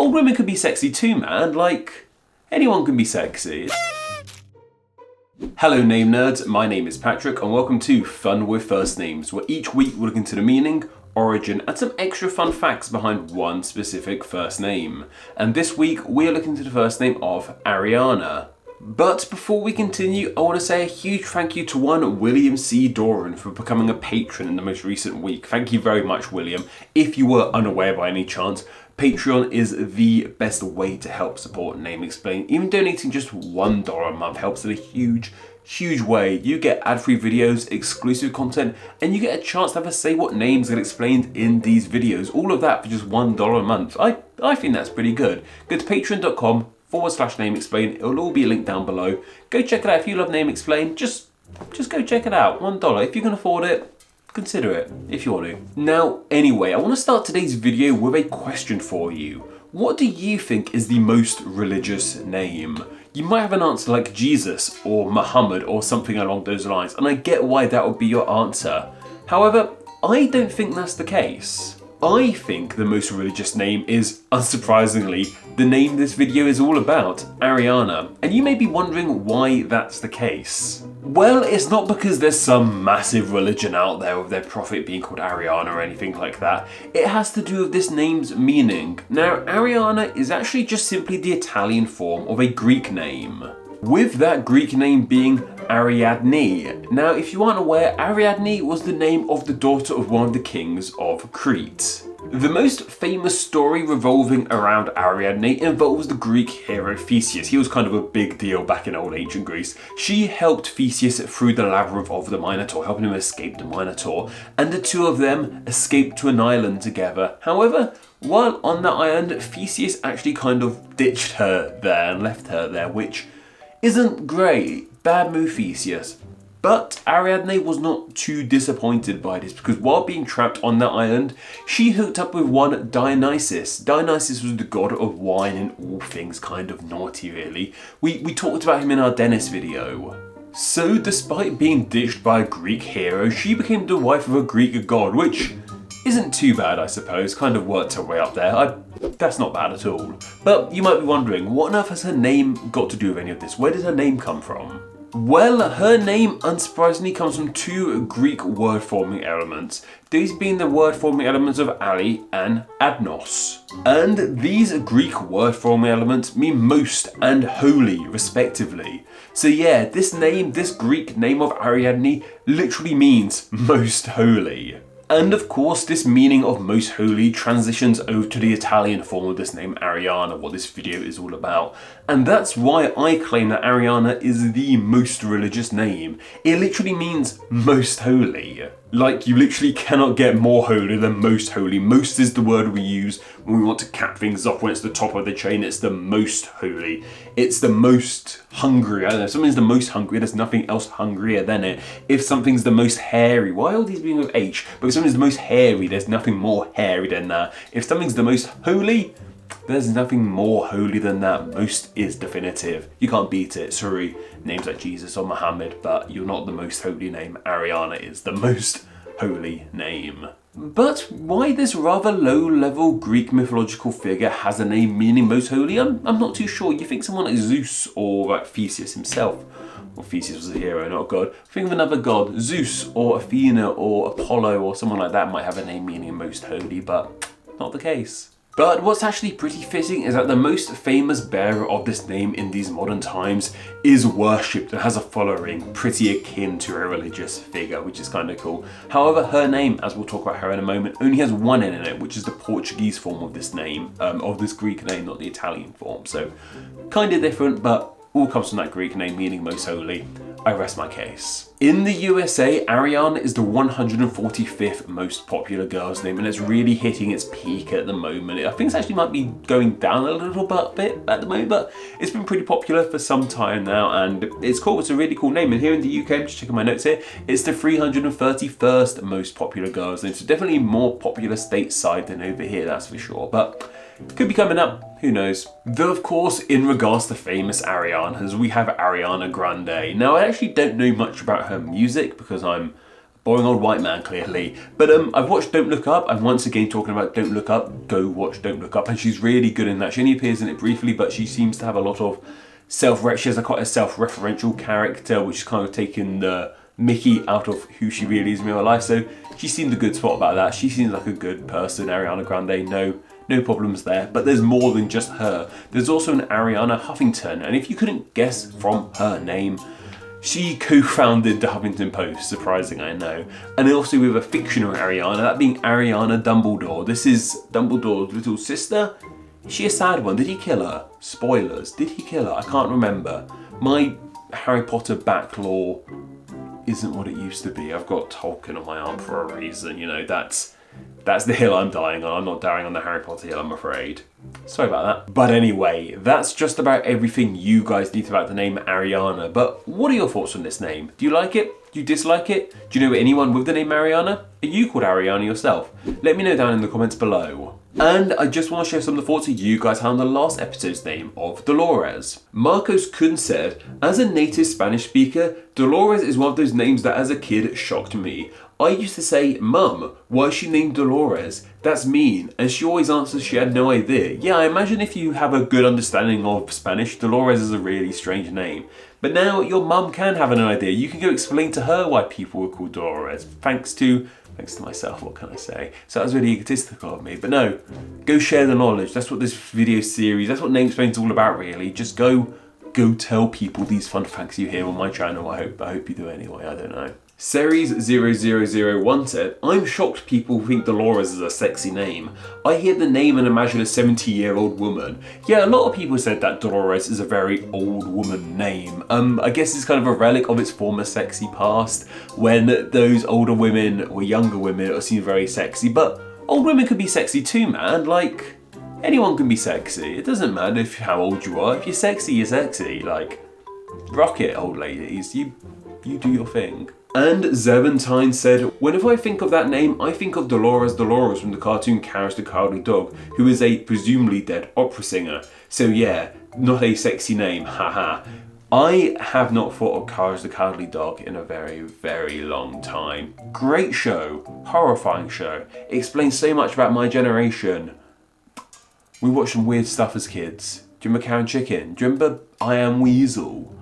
Old women can be sexy too, man. Like, anyone can be sexy. Hello name nerds, my name is Patrick and welcome to Fun with First Names, where each week we look into the meaning, origin and some extra fun facts behind one specific first name. And this week we are looking into the first name of Arianna. But before we continue, I want to say a huge thank you to one William C. Doran for becoming a patron in the most recent week. Thank you very much, William. If you were unaware by any chance, Patreon is the best way to help support Name Explain. Even donating just $1 a month helps in a huge way. You get ad-free videos, exclusive content, and you get a chance to have a say what names get explained in these videos. All of that for just $1 a month. I think that's pretty good. Go to patreon.com/Name Explain. It'll all be linked down below. Go check it out if you love Name Explain. Just go check it out. $1. If you can afford it, consider it if you want to. Now, anyway, I want to start today's video with a question for you. What do you think is the most religious name? You might have an answer like Jesus or Muhammad or something along those lines, and I get why that would be your answer. However, I don't think that's the case. I think the most religious name is, unsurprisingly, the name this video is all about, Arianna. And you may be wondering why that's the case. Well, it's not because there's some massive religion out there with their prophet being called Arianna or anything like that. It has to do with this name's meaning. Now, Arianna is actually just simply the Italian form of a Greek name, with that Greek name being Ariadne. Now, if you aren't aware, Ariadne was the name of the daughter of one of the kings of Crete. The most famous story revolving around Ariadne involves the Greek hero Theseus. He was kind of a big deal back in old ancient Greece. She helped Theseus through the labyrinth of the Minotaur, helping him escape the Minotaur, and the two of them escaped to an island together. However, while on that island, Theseus actually kind of ditched her there and left her there, which isn't great. Bad move, Theseus. But Ariadne was not too disappointed by this, because while being trapped on that island, she hooked up with one Dionysus. Dionysus was the god of wine and all things kind of naughty, really. We talked about him in our Dennis video. So despite being ditched by a Greek hero, she became the wife of a Greek god, which isn't too bad, I suppose. Kind of worked her way up there. That's not bad at all. But you might be wondering, what on earth has her name got to do with any of this? Where did her name come from? Well, her name, unsurprisingly, comes from two Greek word-forming elements. These being the word-forming elements of Ali and Adnos. And these Greek word-forming elements mean most and holy, respectively. So yeah, this Greek name of Ariadne literally means most holy. And of course, this meaning of most holy transitions over to the Italian form of this name, Arianna, what this video is all about. And that's why I claim that Arianna is the most religious name. It literally means most holy. Like, you literally cannot get more holy than most holy. Most is the word we use when we want to cap things off, when it's the top of the chain. It's the most holy. It's the most hungry. I don't know, if something's the most hungry, there's nothing else hungrier than it. If something's the most hairy, why are all these being with H? But if something's the most hairy, there's nothing more hairy than that. If something's the most holy, there's nothing more holy than that. Most is definitive. You can't beat it. Sorry, names like Jesus or Muhammad, but you're not the most holy name. Arianna is the most holy name. But why this rather low-level Greek mythological figure has a name meaning most holy, I'm not too sure. You think someone like Zeus or like Theseus himself. Well, Theseus was a hero, not a god. Think of another god, Zeus or Athena or Apollo or someone like that might have a name meaning most holy, but not the case. But what's actually pretty fitting is that the most famous bearer of this name in these modern times is worshipped and has a following pretty akin to a religious figure, which is kind of cool. However, her name, as we'll talk about her in a moment, only has one N in it, which is the Portuguese form of this name, of this Greek name, not the Italian form. So kind of different, but all comes from that Greek name meaning most holy. I rest my case. In the USA, Arianna is the 145th most popular girl's name, and it's really hitting its peak at the moment. I think it actually might be going down a little bit at the moment, but it's been pretty popular for some time now, and it's cool. It's a really cool name. And here in the UK, I'm just checking my notes here, it's the 331st most popular girl's name. So definitely more popular stateside than over here, that's for sure. But could be coming up, who knows. Though of course, in regards to famous Ariannas, we have Ariana Grande. Now I actually don't know much about her music because I'm Boring old white man, clearly. But I've watched Don't Look Up, and once again talking about Don't Look Up, go watch Don't Look Up, and she's really good in that. She only appears in it briefly, but she seems to have a lot of she has quite a self-referential character, which is kind of taking the Mickey out of who she really is in real life. So she seemed a good spot about that. She seems like a good person, Ariana Grande, no problems there. But there's more than just her. There's also an Arianna Huffington, and if you couldn't guess from her name, she co-founded the Huffington Post, surprising I know. And also with a fictional Arianna, that being Ariana Dumbledore. This is Dumbledore's little sister. Is she a sad one? Did he kill her? Spoilers, did he kill her? I can't remember. My Harry Potter backlore isn't what it used to be. I've got Tolkien on my arm for a reason, you know, that's the hill I'm dying on. I'm not dying on the Harry Potter hill, I'm afraid. Sorry about that. But anyway, that's just about everything you guys need about the name Arianna. But what are your thoughts on this name? Do you like it? Do you dislike it? Do you know anyone with the name Arianna? Are you called Arianna yourself? Let me know down in the comments below. And I just want to share some of the thoughts that you guys had on the last episode's name of Dolores. Marcos Kun said, as a native Spanish speaker, Dolores is one of those names that as a kid shocked me. I used to say, Mum, why is she named Dolores? That's mean. And she always answers she had no idea. Yeah, I imagine if you have a good understanding of Spanish, Dolores is a really strange name. But now your mum can have an idea. You can go explain to her why people were called Dolores. Thanks to myself, what can I say? So that was really egotistical of me. But no, go share the knowledge. That's what this video series, that's what Name Explain's all about really. Just go tell people these fun facts you hear on my channel. I hope you do anyway, I don't know. Series0001 said, I'm shocked people think Dolores is a sexy name. I hear the name and imagine a 70-year-old woman. Yeah, a lot of people said that Dolores is a very old woman name. I guess it's kind of a relic of its former sexy past, when those older women or younger women are seen very sexy, but old women could be sexy too, man. Like, anyone can be sexy. It doesn't matter how old you are. If you're sexy, you're sexy. Like, rock it, old ladies. You do your thing. And Zeventine said, whenever I think of that name, I think of Dolores from the cartoon Courage the Cowardly Dog, who is a presumably dead opera singer. So yeah, not a sexy name, haha. I have not thought of Courage the Cowardly Dog in a very, very long time. Great show, horrifying show. It explains so much about my generation. We watched some weird stuff as kids. Do you remember Cow and Chicken? Do you remember I Am Weasel?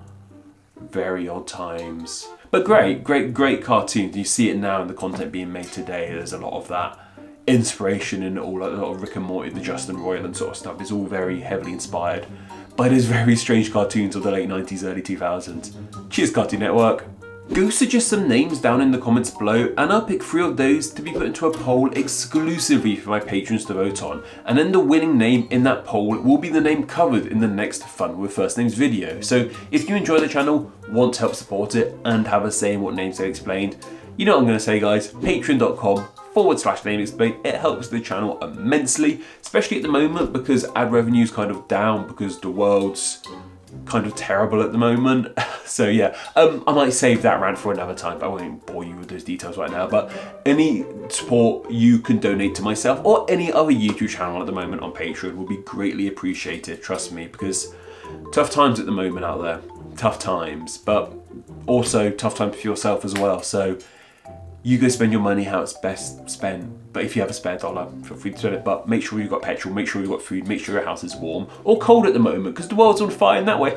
Very odd times. But great cartoons. You see it now in the content being made today. There's a lot of that inspiration in all, like a lot of Rick and Morty, the Justin Roiland sort of stuff. It's all very heavily inspired by those very strange cartoons of the late 90s, early 2000s. Cheers, Cartoon Network. Go suggest some names down in the comments below, and I'll pick 3 of those to be put into a poll exclusively for my patrons to vote on. And then the winning name in that poll will be the name covered in the next Fun with First Names video. So if you enjoy the channel, want to help support it, and have a say in what names I explained, you know what I'm going to say, guys. Patreon.com/Name Explain. It helps the channel immensely, especially at the moment because ad revenue is kind of down because the world's kind of terrible at the moment. So yeah, I might save that rant for another time, but I won't bore you with those details right now. But any support you can donate to myself or any other YouTube channel at the moment on Patreon will be greatly appreciated, trust me, because tough times at the moment out there. Tough times, but also tough times for yourself as well. So you go spend your money how it's best spent. But if you have a spare dollar, feel free to spend it. But make sure you've got petrol, make sure you've got food, make sure your house is warm or cold at the moment because the world's on fire in that way.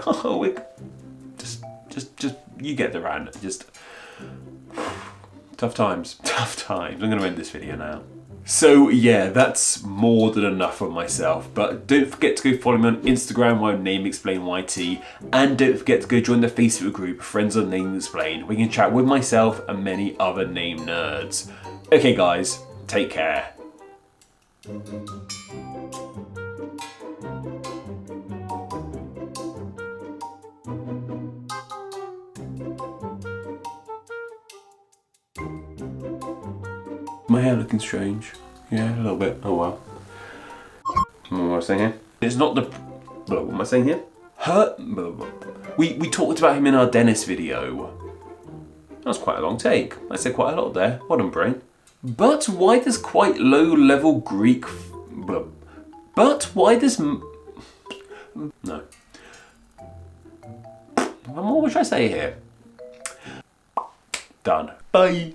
just you get the rant. Just tough times. I'm going to end this video now. So yeah, that's more than enough of myself. But don't forget to go follow me on Instagram where Name Explain YT, and don't forget to go join the Facebook group Friends on Name Explain. We can chat with myself and many other name nerds. Okay guys, take care. My hair looking strange. Yeah, a little bit. Oh well. What am I saying here? It's not the... What am I saying here? We talked about him in our dentist video. That was quite a long take. I said quite a lot there. Well done, brain. But why does quite low-level Greek... But why does... No. What should I say here? Done. Bye.